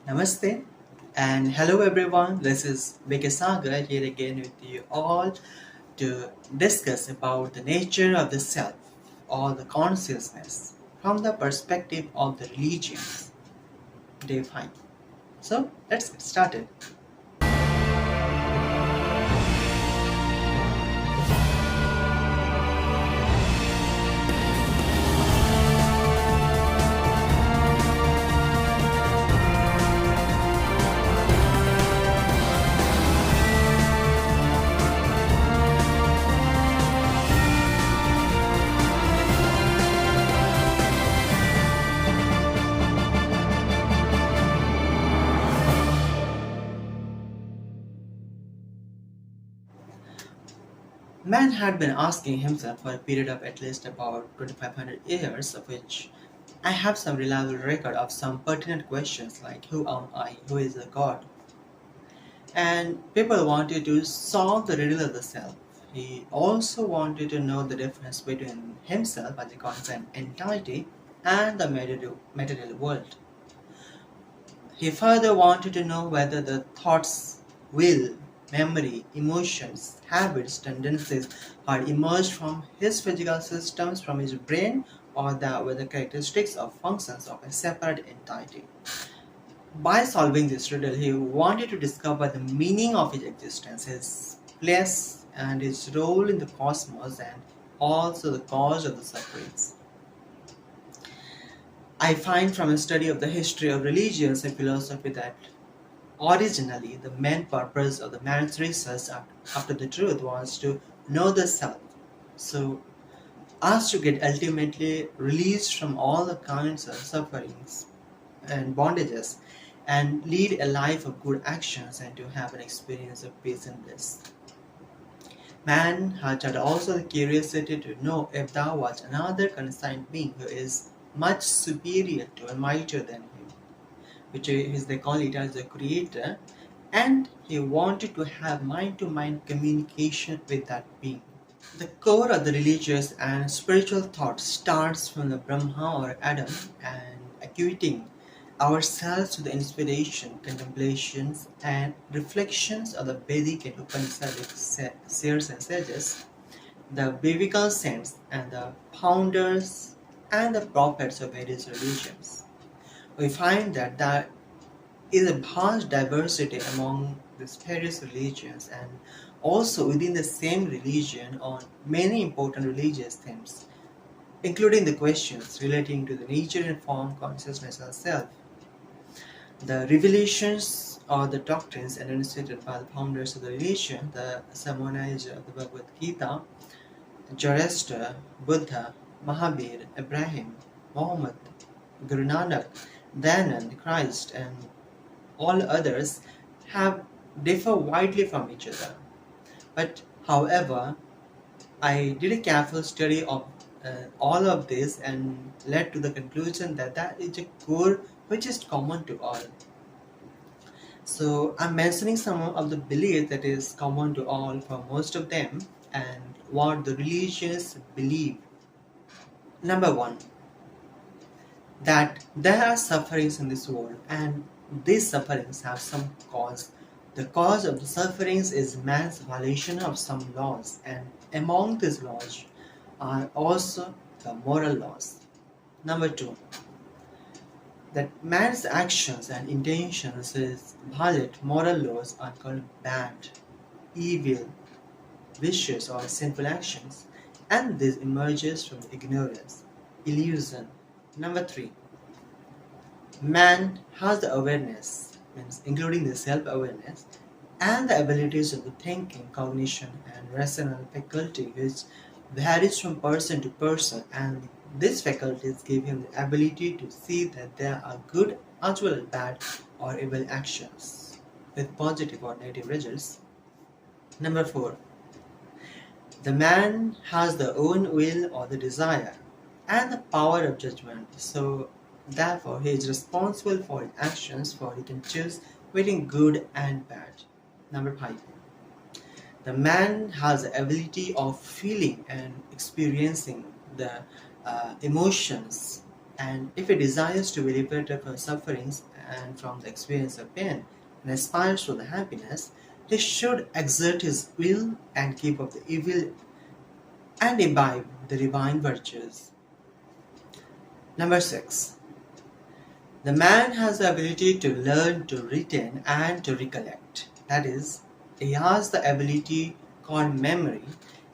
Namaste and hello everyone. This is Vikasagar here again with you all to discuss about the nature of the self or the consciousness from the perspective of the religions. Day 5. So let's get started. Man had been asking himself for a period of at least about 2500 years, of which I have some reliable record of some pertinent questions like who am I, who is a god, and people wanted to solve the riddle of the self. He also wanted to know the difference between himself as a concrete entity and the material world. He further wanted to know whether the thoughts, will, memory, emotions, habits, tendencies had emerged from his physical systems, from his brain, or that were the characteristics or functions of a separate entity. By solving this riddle, he wanted to discover the meaning of his existence, his place, and his role in the cosmos, and also the cause of the sufferings. I find from a study of the history of religions and philosophy that originally the main purpose of the man's research after the truth was to know the self, so as to get ultimately released from all the kinds of sufferings and bondages and lead a life of good actions and to have an experience of peace and bliss. Man had also the curiosity to know if there was another consigned being who is much superior to and mightier than him, which is they call it as the creator, and he wanted to have mind-to-mind communication with that being. The core of the religious and spiritual thought starts from the Brahma or Adam and acquainting ourselves with the inspiration, contemplations, and reflections of the Vedic and Upanishadic seers and sages, the biblical saints, and the founders and the prophets of various religions. We find that there is a vast diversity among these various religions and also within the same religion on many important religious themes, including the questions relating to the nature and form, consciousness, and self. The revelations or the doctrines enunciated by the founders of the religion, the Samanaya of the Bhagavad Gita, Zoroaster, Buddha, Mahavir, Ibrahim, Muhammad, Guru Nanak, Dayanand, Christ, and all others have differ widely from each other. But however, I did a careful study of all of this and led to the conclusion that that is a core which is common to all. So I'm mentioning some of the beliefs that is common to all for most of them and what the religions believe. Number one, that there are sufferings in this world and these sufferings have some cause. The cause of the sufferings is man's violation of some laws, and among these laws are also the moral laws. Number two, that man's actions and intentions is violate moral laws are called bad, evil, vicious or sinful actions, and this emerges from ignorance, illusion. Number three, man has the awareness, means including the self-awareness, and the abilities of the thinking, cognition, and rational faculty, which varies from person to person, and these faculties give him the ability to see that there are good as well as bad or evil actions, with positive or negative results. Number four, the man has the own will or the desire and the power of judgment, so therefore he is responsible for his actions, for he can choose between good and bad. Number five, the man has the ability of feeling and experiencing the emotions, and if he desires to be liberated from sufferings and from the experience of pain and aspires to the happiness, he should exert his will and keep up the evil and imbibe the divine virtues. Number 6. The man has the ability to learn, to retain, and to recollect. That is, he has the ability called memory,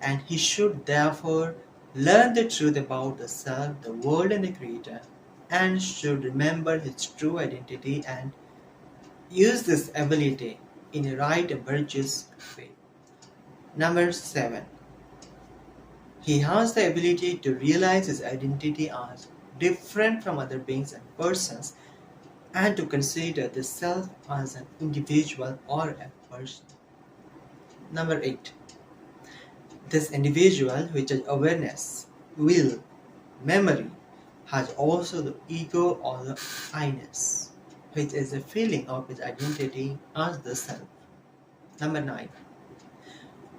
and he should therefore learn the truth about the self, the world, and the creator, and should remember his true identity and use this ability in a right and virtuous way. Number 7. He has the ability to realize his identity as different from other beings and persons, and to consider the self as an individual or a person. Number 8. This individual, which is awareness, will, memory, has also the ego or the I-ness, which is a feeling of his identity as the self. Number 9.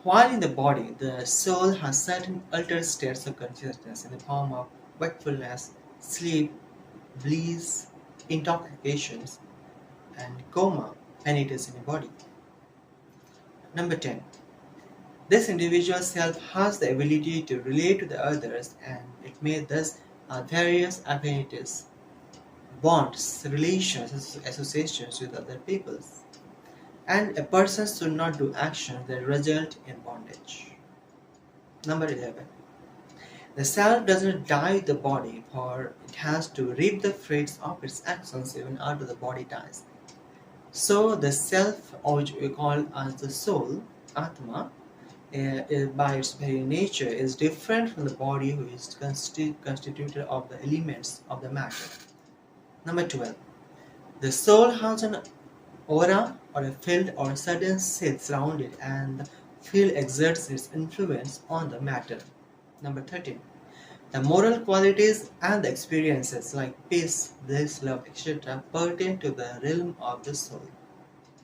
While in the body, the soul has certain altered states of consciousness in the form of wakefulness, sleep, bliss, intoxications, and coma when it is in the body. Number 10. This individual self has the ability to relate to the others, and it may thus have various affinities, bonds, relations, associations with other peoples. And a person should not do actions that result in bondage. Number 11. The self does not die with the body, for it has to reap the fruits of its actions even after the body dies. So the self, which we call as the soul, Atma, by its very nature is different from the body, which is constituted of the elements of the matter. Number 12. The soul has an aura or a field or certain sets around it, and the field exerts its influence on the matter. Number 13. The moral qualities and the experiences like peace, bliss, love, etc. pertain to the realm of the soul.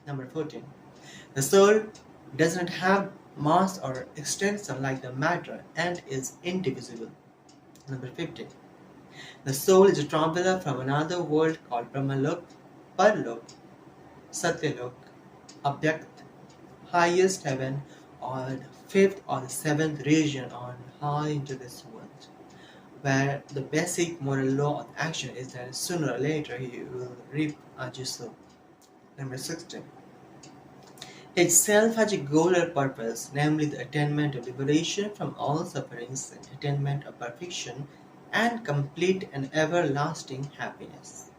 Number 14. The soul does not have mass or extension like the matter and is indivisible. Number 15. The soul is a traveler from another world called Brahmalok, Parlok, Satyalok, Abhyakt, highest heaven, or the fifth or the seventh region on high into this world, where the basic moral law of action is that sooner or later he will reap as you sow. Number 16. Itself has a goal or purpose, namely the attainment of liberation from all sufferings, and attainment of perfection, and complete and everlasting happiness.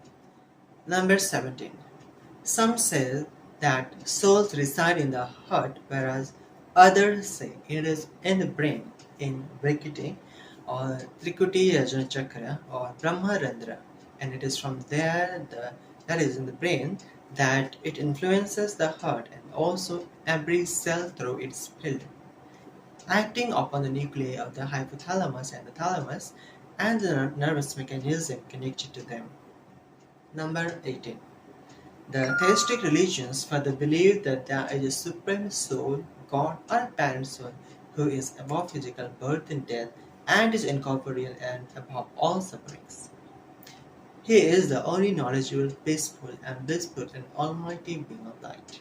Number 17. Some say that souls reside in the heart, whereas others say it is in the brain, in Brikiti, or Trikuti Rajana Chakra, or Brahmarandra, and it is from there, that is in the brain, that it influences the heart and also every cell through its field, acting upon the nuclei of the hypothalamus and the thalamus and the nervous mechanism connected to them. Number 18. The theistic religions further believe that there is a supreme soul, God or parent soul, who is above physical birth and death and is incorporeal and above all sufferings. He is the only knowledgeable, peaceful, and blissful and almighty being of light.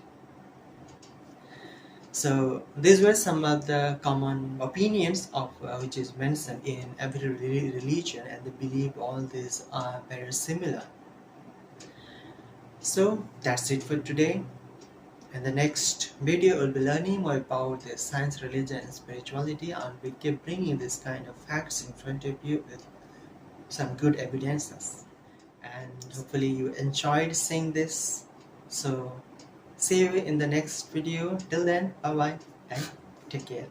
So these were some of the common opinions of which is mentioned in every religion, and they believe all these are very similar. So that's it for today. In the next video, we'll be learning more about the science, religion, and spirituality, and we keep bringing this kind of facts in front of you with some good evidences. And hopefully you enjoyed seeing this. So see you in the next video. Till then, bye bye and take care.